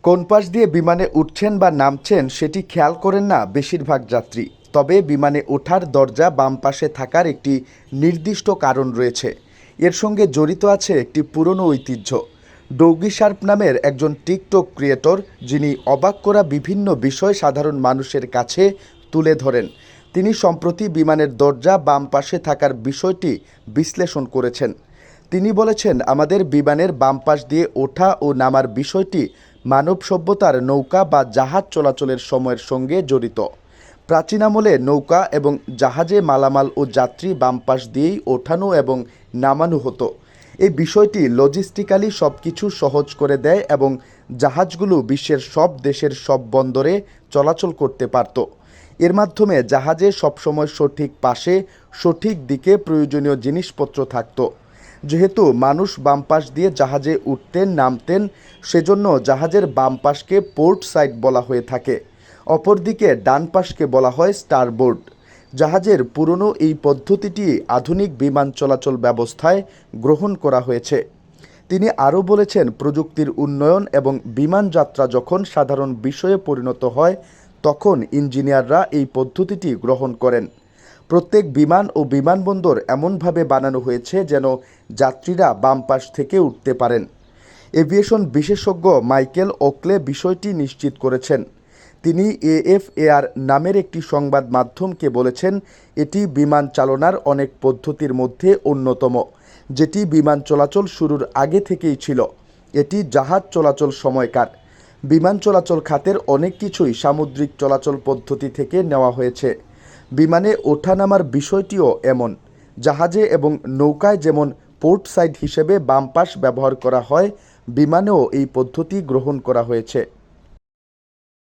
কোন পাশ দিয়ে বিমানে উঠছেন বা নামছেন সেটি খেয়াল করেন না বেশিরভাগ যাত্রী। তবে বিমানে ওঠার দরজা বাম পাশে থাকার একটি নির্দিষ্ট কারণ রয়েছে। এর সঙ্গে জড়িত আছে একটি পুরনো ঐতিহ্য। ডৌগি শার্প নামের একজন টিকটক ক্রিয়েটর, যিনি অবাক করা বিভিন্ন বিষয় সাধারণ মানুষের কাছে তুলে ধরেন, তিনি সম্প্রতি বিমানের দরজা বাম পাশে থাকার বিষয়টি বিশ্লেষণ করেছেন। তিনি বলেছেন, আমাদের বিমানের বাম পাশ দিয়ে ওঠা ও নামার বিষয়টি মানব সভ্যতার নৌকা বা জাহাজ চলাচলের সময়ের সঙ্গে জড়িত। প্রাচীন আমলে নৌকা এবং জাহাজে মালামাল ও যাত্রী বাম পাশ দিয়েই ওঠানো এবং নামানো হতো। এই বিষয়টি লজিস্টিক্যালি সব কিছু সহজ করে দেয় এবং জাহাজগুলো বিশ্বের সব দেশের সব বন্দরে চলাচল করতে পারত। এর মাধ্যমে জাহাজে সবসময় সঠিক পাশে সঠিক দিকে প্রয়োজনীয় জিনিসপত্র থাকত। যেহেতু মানুষ বাম পাশ দিয়ে জাহাজে উঠতেন নামতেন, সেজন্য জাহাজের বাম পাশকে পোর্ট সাইড বলা হয়ে থাকে। অপরদিকে ডান পাশকে বলা হয় স্টারবোর্ড। জাহাজের পুরনো এই পদ্ধতিটি আধুনিক বিমান চলাচল ব্যবস্থায় গ্রহণ করা হয়েছে। তিনি আরও বলেছেন, প্রযুক্তির উন্নয়ন এবং বিমান যাত্রা যখন সাধারণ বিষয়ে পরিণত হয়, তখন ইঞ্জিনিয়াররা এই পদ্ধতিটি গ্রহণ করেন। প্রত্যেক বিমান ও বিমানবন্দর এমনভাবে বানানো হয়েছে যেন যাত্রীরা বাম পাশ থেকে উঠতে পারেন। এভিয়েশন বিশেষজ্ঞ মাইকেল ওকলে বিষয়টি নিশ্চিত করেছেন। তিনি এএফএআর নামের একটি সংবাদ মাধ্যমকে বলেছেন, এটি বিমান চালনার অনেক পদ্ধতির মধ্যে অন্যতম, যেটি বিমান চলাচল শুরুর আগে থেকেই ছিল। এটি জাহাজ চলাচল সময়কার। বিমান চলাচল খাতের অনেক কিছুই সামুদ্রিক চলাচল পদ্ধতি থেকে নেওয়া হয়েছে। বিমানে ওঠানামার বিষয়টিও এমন। জাহাজে এবং নৌকায় যেমন পোর্ট সাইড হিসেবে বাম পাশ ব্যবহার করা হয়, বিমানেও এই পদ্ধতি গ্রহণ করা হয়েছে।